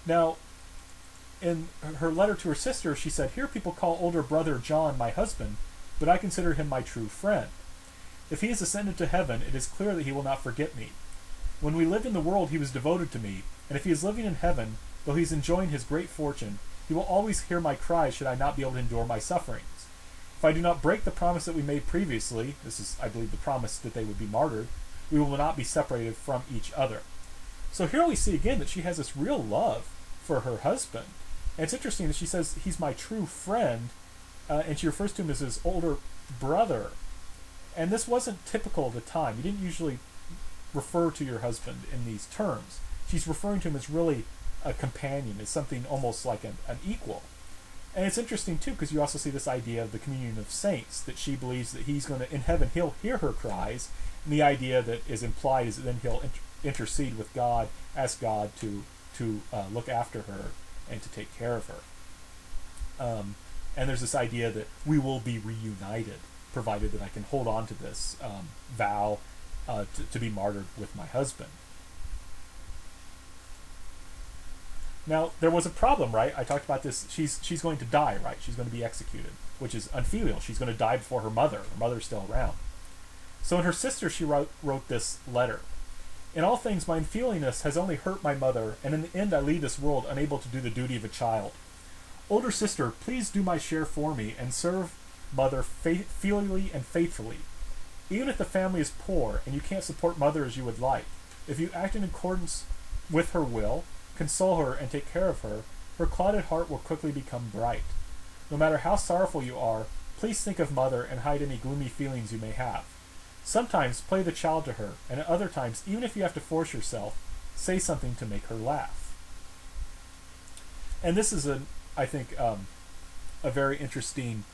Now, in her letter to her sister, she said, "Here people call older brother John my husband, but I consider him my true friend. If he has ascended to heaven, it is clear that he will not forget me. When we lived in the world, he was devoted to me, and if he is living in heaven, though he is enjoying his great fortune, he will always hear my cries should I not be able to endure my sufferings. If I do not break the promise that we made previously," this is, I believe, the promise that they would be martyred, "we will not be separated from each other." So here we see again that she has this real love for her husband. And it's interesting that she says he's my true friend, and she refers to him as his older brother. And this wasn't typical of the time. You didn't usually refer to your husband in these terms. She's referring to him as really a companion, as something almost like an equal. And it's interesting too, because you also see this idea of the communion of saints, that she believes that he's going to, in heaven, he'll hear her cries, and the idea that is implied is that then he'll intercede with God, ask God to look after her and to take care of her. And there's this idea that we will be reunited, provided that I can hold on to this vow to be martyred with my husband. Now, there was a problem, right? I talked about this. She's going to die, right? She's going to be executed, which is unfilial. She's going to die before her mother. Her mother's still around. So in her sister, she wrote this letter. "In all things, my unfeelingness has only hurt my mother, and in the end I leave this world unable to do the duty of a child. Older sister, please do my share for me, and serve mother filially and faithfully. Even if the family is poor, and you can't support mother as you would like, if you act in accordance with her will, console her and take care of her, her clouded heart will quickly become bright. No matter how sorrowful you are, please think of mother and hide any gloomy feelings you may have. Sometimes play the child to her, and at other times, even if you have to force yourself, say something to make her laugh." And this is, I think, a very interesting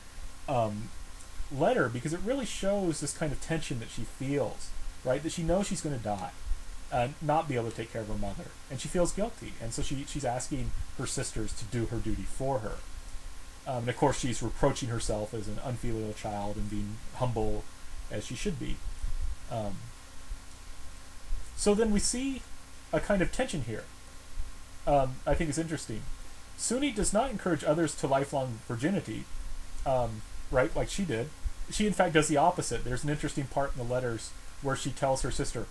letter, because it really shows this kind of tension that she feels, right? That she knows she's going to die, not be able to take care of her mother, and she feels guilty, and so she's asking her sisters to do her duty for her. And of course, she's reproaching herself as an unfilial child and being humble as she should be. So then we see a kind of tension here. I think is interesting. Suni does not encourage others to lifelong virginity, right, like she did. She, in fact, does the opposite. There's an interesting part in the letters where she tells her sister,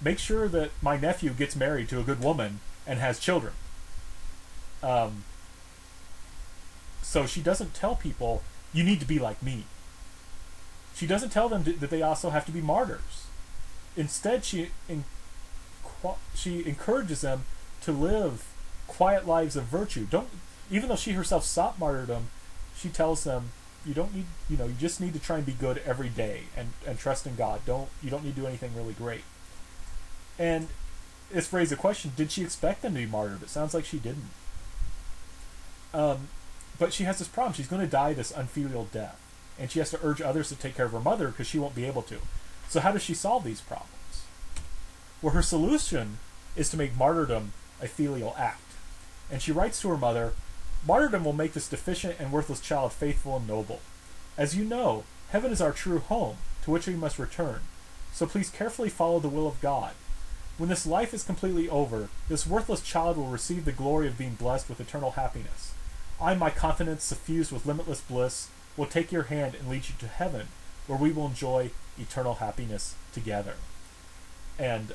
"Make sure that my nephew gets married to a good woman and has children." So she doesn't tell people, "You need to be like me." She doesn't tell them that they also have to be martyrs. Instead, she encourages them to live quiet lives of virtue. Even though she herself sought martyrdom, she tells them, you don't need, you just need to try and be good every day and trust in God. You don't need to do anything really great. And this raised the question: did she expect them to be martyred? It sounds like she didn't. But she has this problem. She's going to die this unfilial death, and she has to urge others to take care of her mother because she won't be able to. So how does she solve these problems? Well, her solution is to make martyrdom a filial act. And she writes to her mother, "Martyrdom will make this deficient and worthless child faithful and noble. As you know, heaven is our true home, to which we must return. So please carefully follow the will of God. When this life is completely over, this worthless child will receive the glory of being blessed with eternal happiness. I, my confidence suffused with limitless bliss, will take your hand and lead you to heaven, where we will enjoy eternal happiness together." And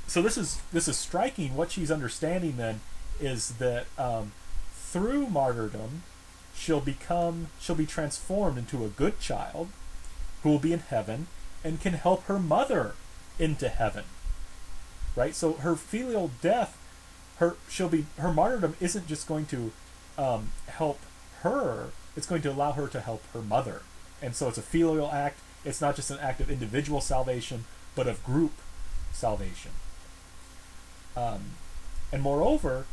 so this is striking. What she's understanding then is that through martyrdom, she'll be transformed into a good child who will be in heaven and can help her mother into heaven. Right? So her filial death, her martyrdom isn't just going to help her, it's going to allow her to help her mother. And so it's a filial act. It's not just an act of individual salvation, but of group salvation. And moreover,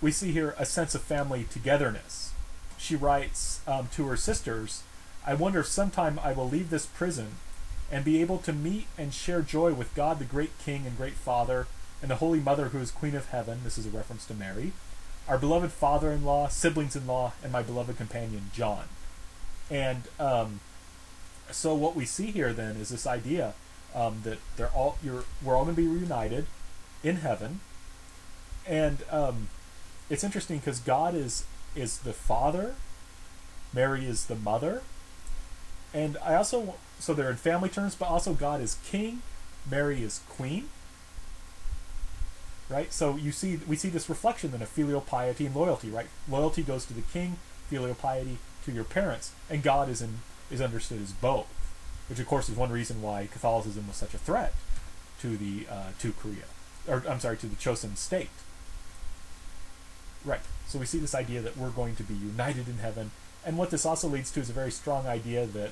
we see here a sense of family togetherness. She writes to her sisters, "I wonder if sometime I will leave this prison and be able to meet and share joy with God the great King and great Father, and the Holy Mother who is Queen of Heaven," this is a reference to Mary, "our beloved father-in-law, siblings-in-law, and my beloved companion, John." And so what we see here then is this idea that we're all going to be reunited in heaven, And it's interesting because God is the father, Mary is the mother, and I also, so they're in family terms, but also God is king, Mary is queen, right? So we see this reflection then of filial piety and loyalty, right? Loyalty goes to the king, filial piety to your parents, and God is understood as both, which of course is one reason why Catholicism was such a threat to the to Korea, or I'm sorry, to the Chosun state. Right. So we see this idea that we're going to be united in heaven, and what this also leads to is a very strong idea that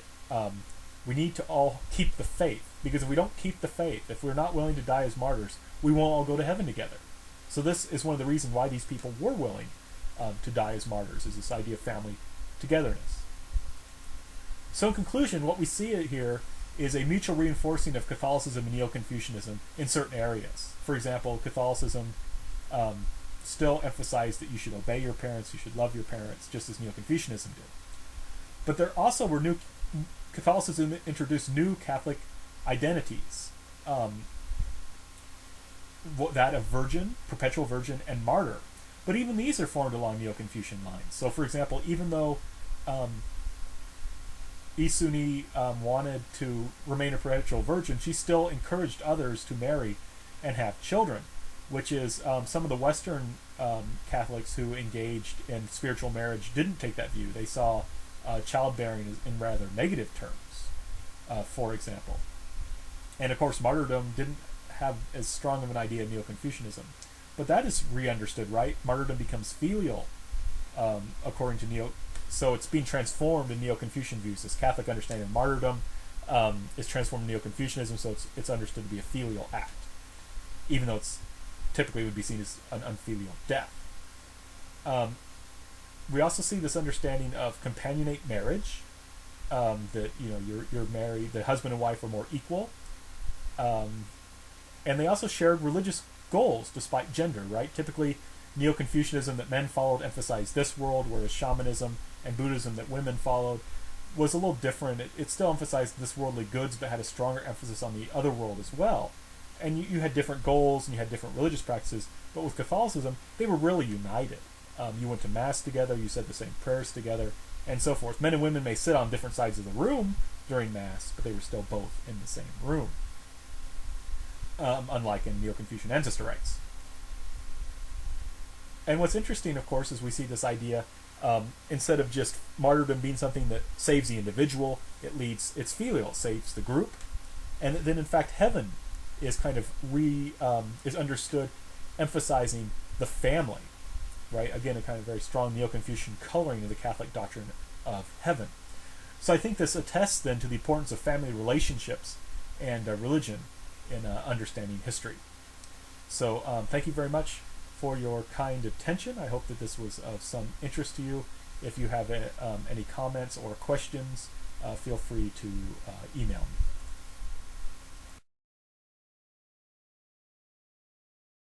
we need to all keep the faith, because if we don't keep the faith, if we're not willing to die as martyrs, we won't all go to heaven together. So this is one of the reasons why these people were willing to die as martyrs, is this idea of family togetherness. So in conclusion, what we see here is a mutual reinforcing of Catholicism and Neo-Confucianism in certain areas. For example, Catholicism still emphasized that you should obey your parents, you should love your parents, just as Neo-Confucianism did. But there also were Catholicism introduced new Catholic identities. That of virgin, perpetual virgin, and martyr. But even these are formed along Neo-Confucian lines. So for example, even though Isuni wanted to remain a perpetual virgin, she still encouraged others to marry and have children, which is some of the Western Catholics who engaged in spiritual marriage didn't take that view. They saw childbearing in rather negative terms, for example. And of course, martyrdom didn't have as strong of an idea in Neo-Confucianism. But that is re-understood, right? Martyrdom becomes filial, according to so it's being transformed in Neo-Confucian views. This Catholic understanding of martyrdom is transformed in Neo-Confucianism, so it's understood to be a filial act, even though it's typically would be seen as an unfilial death. We also see this understanding of companionate marriage, that you're married, the husband and wife are more equal, and they also shared religious goals despite gender, right? Typically, Neo-Confucianism that men followed emphasized this world, whereas shamanism and Buddhism that women followed was a little different. It still emphasized this worldly goods, but had a stronger emphasis on the other world as well. And you had different goals and you had different religious practices, but with Catholicism, they were really united. You went to Mass together, you said the same prayers together, and so forth. Men and women may sit on different sides of the room during Mass, but they were still both in the same room, unlike in Neo-Confucian ancestor rites. And what's interesting, of course, is we see this idea, instead of just martyrdom being something that saves the individual, it's filial, it saves the group. And then, in fact, heaven is kind of is understood emphasizing the family, right? Again, a kind of very strong Neo-Confucian coloring of the Catholic doctrine of heaven. So I think this attests then to the importance of family relationships and religion in understanding history. So thank you very much for your kind attention. I hope that this was of some interest to you. If you have any comments or questions, feel free to email me.